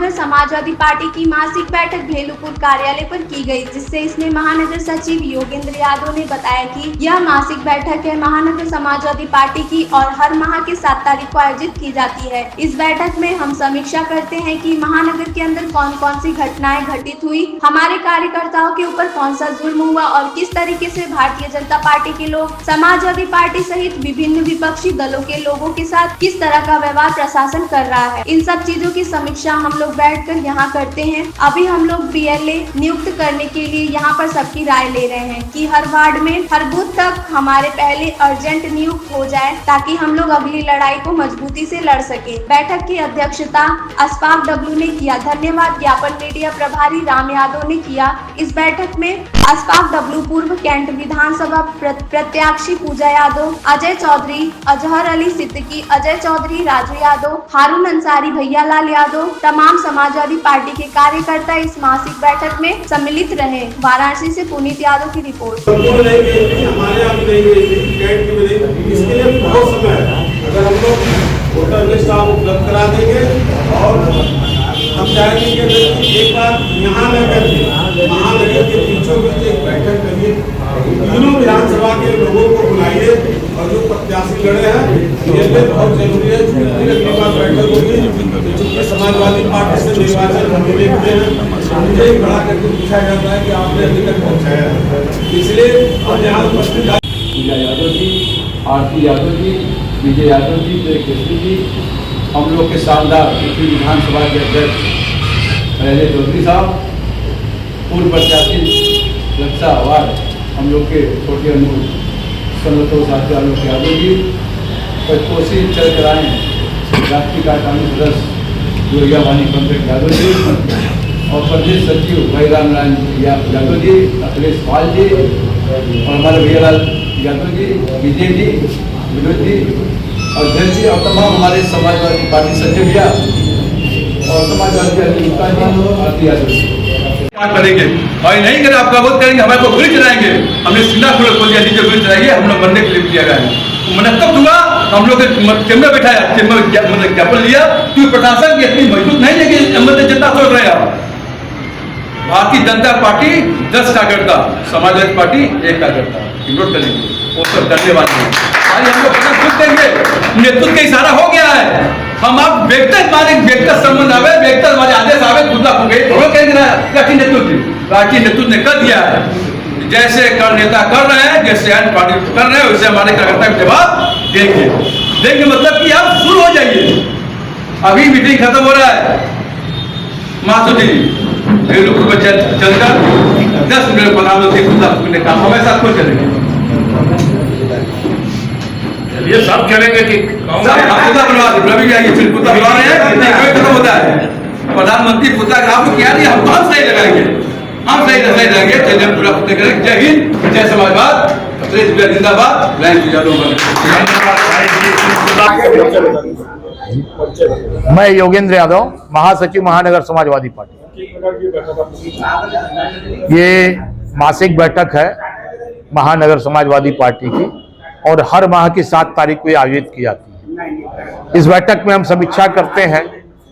महानगर समाजवादी पार्टी की मासिक बैठक भेलूपुर कार्यालय पर की गई, जिससे इसमें महानगर सचिव योगेंद्र यादव ने बताया कि यह मासिक बैठक है महानगर समाजवादी पार्टी की और हर माह की 7 तारीख को आयोजित की जाती है। इस बैठक में हम समीक्षा करते हैं कि महानगर के अंदर कौन कौन सी घटनाएं घटित हुई, हमारे कार्यकर्ताओं के ऊपर कौन सा जुल्म हुआ और किस तरीके से भारतीय जनता पार्टी के लोग समाजवादी पार्टी सहित विभिन्न विपक्षी दलों के लोगों के साथ किस तरह का व्यवहार प्रशासन कर रहा है। इन सब चीजों की समीक्षा हम लोग बैठकर यहाँ करते हैं। अभी हम लोग BLA नियुक्त करने के लिए यहाँ पर सबकी राय ले रहे हैं कि हर वार्ड में हर बूथ तक हमारे पहले अर्जेंट नियुक्त हो जाए, ताकि हम लोग अगली लड़ाई को मजबूती से लड़ सके। बैठक की अध्यक्षता अशफाक डब्लू ने किया। धन्यवाद ज्ञापन मीडिया प्रभारी राम यादव ने किया। इस बैठक में अशफाक डब्लू, पूर्व कैंट विधानसभा प्रत्याशी पूजा यादव, अजय चौधरी, अजहर अली सिद्दीकी, अजय चौधरी, राजू यादव, हारून अंसारी, भैयालाल यादव, तमाम समाजवादी पार्टी के कार्यकर्ता इस मासिक बैठक में सम्मिलित रहे। वाराणसी से पुनीत यादव की रिपोर्ट। इसके लिए बहुत समय है। अगर हम लोग वोटर लिस्ट आप उपलब्ध करा देंगे और हम चाहेंगे कि एक बार यहाँ लेकर के महानगर के बीचों बीच एक बैठक करिए, तीनों विधानसभा के लोगों को बुलाइए और जो प्रत्याशी लड़े हैं ये बहुत जरूरी है। अगली बार बैठक होगी क्योंकि समाजवादी पार्टी से निर्वाचन हम देखते हैं, मुझे खड़ा करके पूछा जाता है कि आपने अभी तक पहुँचाया है, इसलिए हम यहाँ उपस्थित पूजा यादव जी, आरती यादव जी, विजय यादव जी, जय केसरी जी, हम लोग के शानदार विधानसभा के अध्यक्ष पहले चौधरी साहब, पूर्व प्रत्याशी रक्षा अवार्ड हम लोग के छोटे अनूर संतोष आलोक यादव जी, पचकोसी चल कराएँ राष्ट्रीय कार्यकारिणी सदस्य जोरिया वानी पंकज यादव जी और प्रदेश सचिव भाईराम नारायण यादव जी, अखिलेश पाल जी और हमारे भैयालाल यादव जी, विजय जी, विनोद जी और धन जी और तमाम हमारे समाजवादी पार्टी संजय भैया और समाजवादी आरती यादव जी करेंगे और नहीं करें आपका वोट करेंगे, हमारे को गोली चलाएंगे। हमने सीधा खोल दिया, नीचे गोली चलाइए, हम लोग मरने के लिए दिया गया है। मैंने तब दूंगा हम लोग चेम्बर बैठाया, चेम्बर मतलब ज्ञापन लिया क्योंकि प्रशासन की इतनी मजबूत नहीं है कि मतलब जितना सोच रहे हैं। भारतीय जनता पार्टी 10 कार्यकर्ता, समाजवादी पार्टी 1 कार्यकर्ता नोट करेंगे, वो सब करने वाले हैं। हम लोग खुद देंगे, नेतृत्व का इशारा हो गया है। हम आप व्यक्तिगत माने व्यक्तिगत संबंध आवे, व्यक्तिगत हमारे आदेश आवे, खुद हो गए तो कहेंगे ना राष्ट्रीय नेतृत्व ने कर दिया है। जैसे कर नेता कर रहे हैं, जैसे अन्य पार्टी कर रहे हैं, वैसे हमारे कार्यकर्ता के जवाब देंगे मतलब कि आप शुरू हो जाइए। अभी मीटिंग खत्म हो रहा है, माथुर जी भेलूपुर पर चलकर 10 मिनट प्रधानमंत्री काम हमेशा खुद चलेंगे। ये सब करेंगे कि होता है प्रधानमंत्री पुतला आपको क्या नहीं, हम बहुत सही लगाएंगे, हम सही रहेंगे, चलिए पूरा पुतला करेंगे। जय हिंद, जय समाजवाद, जिंदाबाद। मैं योगेंद्र यादव, महासचिव महानगर समाजवादी पार्टी। ये मासिक बैठक है महानगर समाजवादी पार्टी की और हर माह की 7 तारीख को आयोजित की जाती है। इस बैठक में हम समीक्षा करते हैं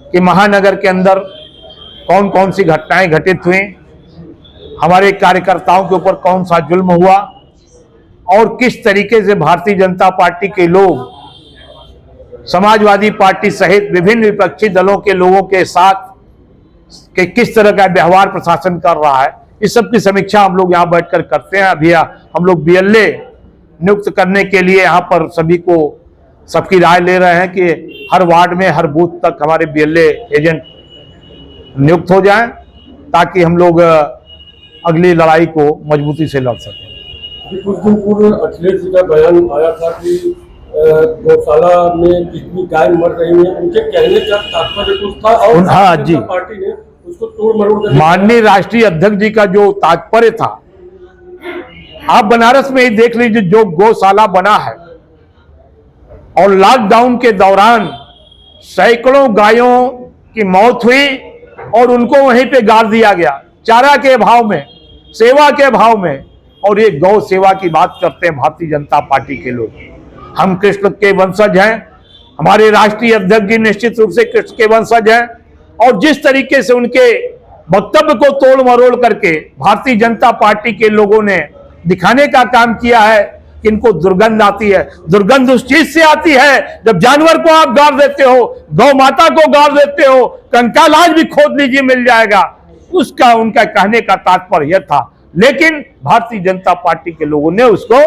कि महानगर के अंदर कौन कौन सी घटनाएं घटित हुई, हमारे कार्यकर्ताओं के ऊपर कौन सा जुल्म हुआ और किस तरीके से भारतीय जनता पार्टी के लोग समाजवादी पार्टी सहित विभिन्न विपक्षी दलों के लोगों के साथ किस तरह का व्यवहार प्रशासन कर रहा है। इस सब की समीक्षा हम लोग यहाँ बैठकर करते हैं। अभी हम लोग BLA नियुक्त करने के लिए यहाँ पर सभी को सबकी राय ले रहे हैं कि हर वार्ड में हर बूथ तक हमारे BLA एजेंट नियुक्त हो जाएं, ताकि हम लोग अगली लड़ाई को मजबूती से लड़ सकें। कुछ दिन पूर्व अखिलेश जी का बयान आया था कि गौशाला में जितनी गाय मर रही है उनके कहने का तात्पर्य कुछ था और हाँ जी, पार्टी ने उसको तोड़ मरोड़ माननीय राष्ट्रीय अध्यक्ष जी का जो तात्पर्य था, आप बनारस में ही देख लीजिए, जो गौशाला बना है और लॉकडाउन के दौरान सैकड़ों गायों की मौत हुई और उनको वहीं पे गाड़ दिया गया चारा के अभाव में, सेवा के अभाव में। और ये गौ सेवा की बात करते हैं भारतीय जनता पार्टी के लोग। हम कृष्ण के वंशज हैं, हमारे राष्ट्रीय अध्यक्ष जी निश्चित रूप से कृष्ण के वंशज हैं और जिस तरीके से उनके वक्तव्य को तोड़ मरोड़ करके भारतीय जनता पार्टी के लोगों ने दिखाने का काम किया है कि इनको दुर्गंध आती है। दुर्गंध उस चीज से आती है जब जानवर को आप गाड़ देते हो, गौ माता को गाड़ देते हो, कंकाल आज भी खोद लीजिए मिल जाएगा। उसका उनका कहने का तात्पर्य यह था, लेकिन भारतीय जनता पार्टी के लोगों ने उसको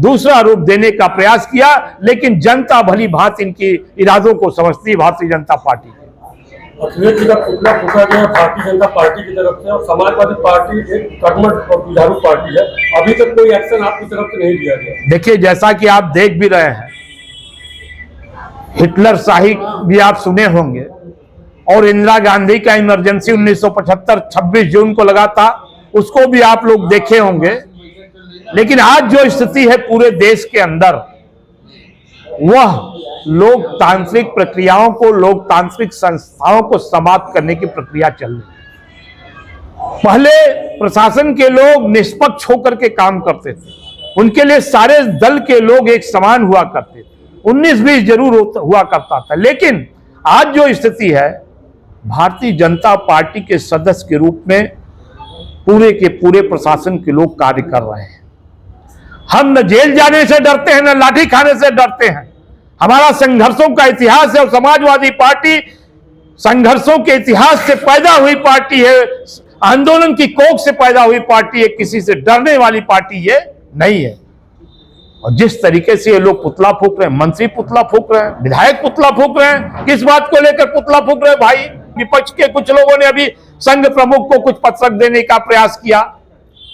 दूसरा रूप देने का प्रयास किया। लेकिन जनता भली भांति इनकी इरादों को समझती है भारतीय जनता पार्टी की। अखिलेश जी का पुतला फूका गया भारतीय जनता पार्टी की तरफ से, और समाजवादी पार्टी एक कर्मठ और जुझारू पार्टी है। अभी तक कोई एक्शन आपकी तरफ से नहीं लिया गया। देखिए, जैसा कि आप देख भी रहे हैं, हिटलर शाही भी आप सुने होंगे, और इंदिरा गांधी का इमरजेंसी 1975 26 जून को लगा था, उसको भी आप लोग देखे होंगे। लेकिन आज जो स्थिति है पूरे देश के अंदर, वह लोकतांत्रिक प्रक्रियाओं को, लोकतांत्रिक संस्थाओं को समाप्त करने की प्रक्रिया चल रही है। पहले प्रशासन के लोग निष्पक्ष होकर के काम करते थे, उनके लिए सारे दल के लोग एक समान हुआ करते थे, 19-20 जरूर हुआ करता था। लेकिन आज जो स्थिति है, भारतीय जनता पार्टी के सदस्य के रूप में पूरे के पूरे प्रशासन के लोग कार्य कर रहे हैं। हम न जेल जाने से डरते हैं, न लाठी खाने से डरते हैं। हमारा संघर्षों का इतिहास है, और समाजवादी पार्टी संघर्षों के इतिहास से पैदा हुई पार्टी है, आंदोलन की कोख से पैदा हुई पार्टी है। किसी से डरने वाली पार्टी ये नहीं है। और जिस तरीके से ये लोग पुतला फूंक रहे हैं, मंत्री पुतला फूंक रहे हैं, विधायक पुतला फूंक रहे हैं, किस बात को लेकर पुतला फूंक रहे हैं भाई? विपक्ष के कुछ लोगों ने अभी संघ प्रमुख को कुछ पत्रक देने का प्रयास किया,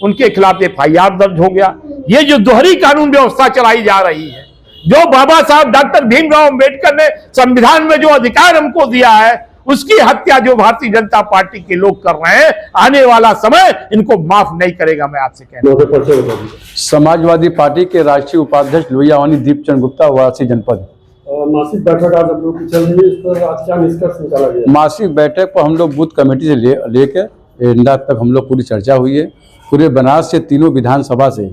उनके खिलाफ FIR दर्ज हो गया। ये जो दोहरी कानून व्यवस्था चलाई जा रही है, जो बाबा साहब डॉक्टर भीमराव अंबेडकर ने संविधान में जो अधिकार हमको दिया है, उसकी हत्या जो भारतीय जनता पार्टी के लोग कर रहे हैं, आने वाला समय इनको माफ नहीं करेगा। मैं आपसे कह रहा हूं। समाजवादी पार्टी के राष्ट्रीय उपाध्यक्ष लोहिया वानी दीपचंद गुप्ता, वाराणसी जनपद। मासिक बैठक आज हम लोग की चल रही है, इस पर आज क्या निष्कर्ष निकाला गया? मासिक बैठक पर हम लोग बूथ कमेटी से लेकर एंडा तक हम लोग पूरी चर्चा हुई है। पूरे बनारस से तीनों विधानसभा से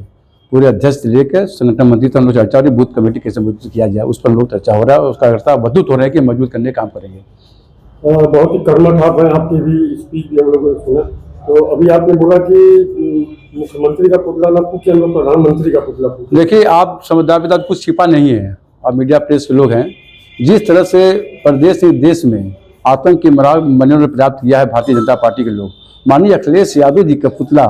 पूरे अध्यक्ष लेकर संगठन मंत्री तक हम लोग चर्चा हो रही है। बूथ कमेटी कैसे मजबूत किया जाए उस पर हम लोग चर्चा हो रहा है, और उसका कर्ता मजबूत हो रहे हैं कि मजबूत करने का काम करेंगे। बहुत ही कर्मठ आप हैं, आपकी भी स्पीच भी हम लोगों ने सुना। तो अभी आपने बोला कि मुख्यमंत्री का पुतला ना फूके, हम लोग प्रधानमंत्री का पुतला फूके। देखिए, आप समझदार पिता कुछ छिपा नहीं है, आप मीडिया प्रेस के लोग हैं। जिस तरह से प्रदेश से देश में आतंक के मनोरंजन प्राप्त किया है भारतीय जनता पार्टी के लोग, माननीय अखिलेश यादव जी का पुतला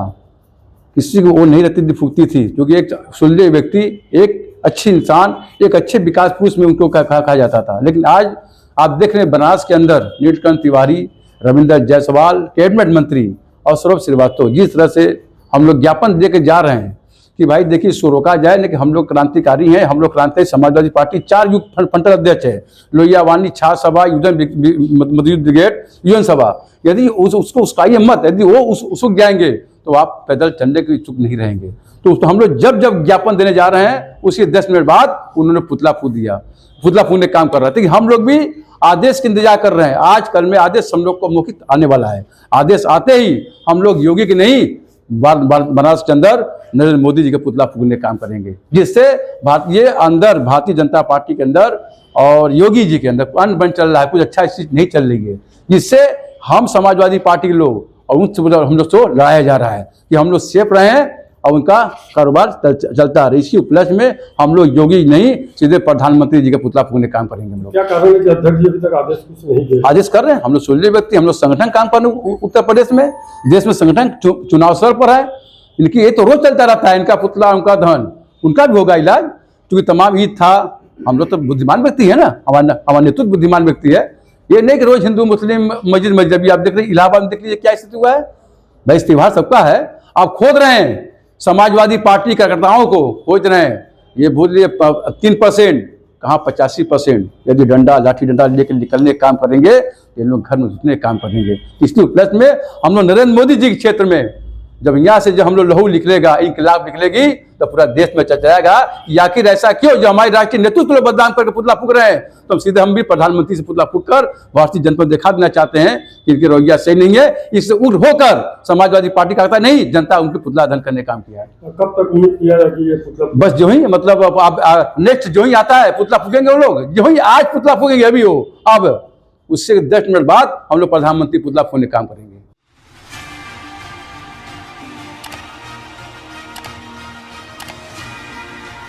किसी को वो नहीं रहती फूकती थी, क्योंकि एक सुलझे व्यक्ति, एक अच्छे इंसान, एक अच्छे विकास पुरुष में उनको कहा जाता था। लेकिन आज आप देख रहे हैं बनारस के अंदर नीलकंठ तिवारी, रविंद्र जायसवाल, कैबिनेट मंत्री और सौरभ श्रीवास्तव जिस तरह से हम लोग ज्ञापन दे के जा रहे हैं कि भाई देखिए इसको रोका जाए, लेकिन हम लोग क्रांतिकारी हैं, हम लोग क्रांतिकारी समाजवादी पार्टी 4 युग फंटर अध्यक्ष है, लोहिया वानी छात्र सभा, मध्ययुद्ध ब्रिगेड, यूएन सभा। यदि उसको उसका हिम्मत, यदि वो उसको जाएंगे तो आप पैदल चलने के इच्छुक नहीं रहेंगे। तो हम लोग जब ज्ञापन देने जा रहे हैं, उसके 10 मिनट बाद उन्होंने पुतला फूंक दिया। पुतला फूंकने का काम कर रहा था कि हम लोग भी आदेश का इंतजार कर रहे हैं। आज कल में आदेश हम लोग को मौखिक आने वाला है। आदेश आते ही हम लोग योगी की नहीं, बनारस के अंदर नरेंद्र मोदी जी का पुतला फूंकने का काम करेंगे, जिससे भारतीय जनता पार्टी के अंदर और योगी जी के अंदर अनबन चल रहा है, कुछ अच्छा स्थिति नहीं चल रही है, जिससे हम समाजवादी पार्टी के लोग और उनसे हम लोग को लड़ाया जा रहा है कि हम लोग सेफ रहें और उनका कारोबार चलता रहे। इसी उपलक्ष्य में हम लोग योगी नहीं, सीधे प्रधानमंत्री जी का पुतला फूंकने का काम करेंगे। हम लोग क्या कारण है कि अध्यक्ष जी अभी तक आदेश कुछ नहीं दिए? आदेश कर रहे हैं, हम लोग सुलझे व्यक्ति, हम लोग संगठन काम कर रहे हैं। उत्तर प्रदेश में, देश में संगठन चुनाव सर पर है, इनकी ये तो रोज चलता रहता है, इनका पुतला, उनका धन, उनका भी होगा इलाज, क्योंकि तमाम ईद था। हम लोग तो बुद्धिमान व्यक्ति है ना, हमारा नेतृत्व बुद्धिमान व्यक्ति है। ये नहीं कि रोज हिंदू मुस्लिम मस्जिद अभी आप देख रहे हैं इलाहाबाद में, देख लीजिए क्या स्थिति हुआ है भाई। इस्तीफा सबका है, आप खोद रहे हैं समाजवादी पार्टी कार्यकर्ताओं को, खोज रहे हैं। ये भूल लिए 3% कहाँ 85%। यदि डंडा लाठी डंडा लेकर निकलने का काम करेंगे, ये लोग घर में घुसने का काम करेंगे। इसलिए उपलक्ष्य में हम लोग नरेंद्र मोदी जी के क्षेत्र में जब यहाँ से जब हम लोग लहू निकलेगा, इनकलाब निकलेगी, तो पूरा देश में चर्चाएगा आखिर ऐसा क्यों, जो हमारे राष्ट्रीय नेतृत्व को बदनाम करके पुतला फूंक रहे हैं। तो हम सीधे हम भी प्रधानमंत्री से पुतला फूंक कर भारतीय जनता को दिखा देना चाहते हैं कि इनकी रवैया सही नहीं है। इससे उठ होकर समाजवादी पार्टी का कहता नहीं, जनता उनके पुतला दहन करने का काम किया है। कब तक उम्मीद किया जाए कि ये पुतला बस जो ही मतलब आप नेक्स्ट जो ही आता है पुतला फूकेंगे वो लोग, जो ही आज पुतला फूकेंगे अभी हो, अब उससे 10 मिनट बाद हम लोग प्रधानमंत्री पुतला फोड़ने का काम करेंगे।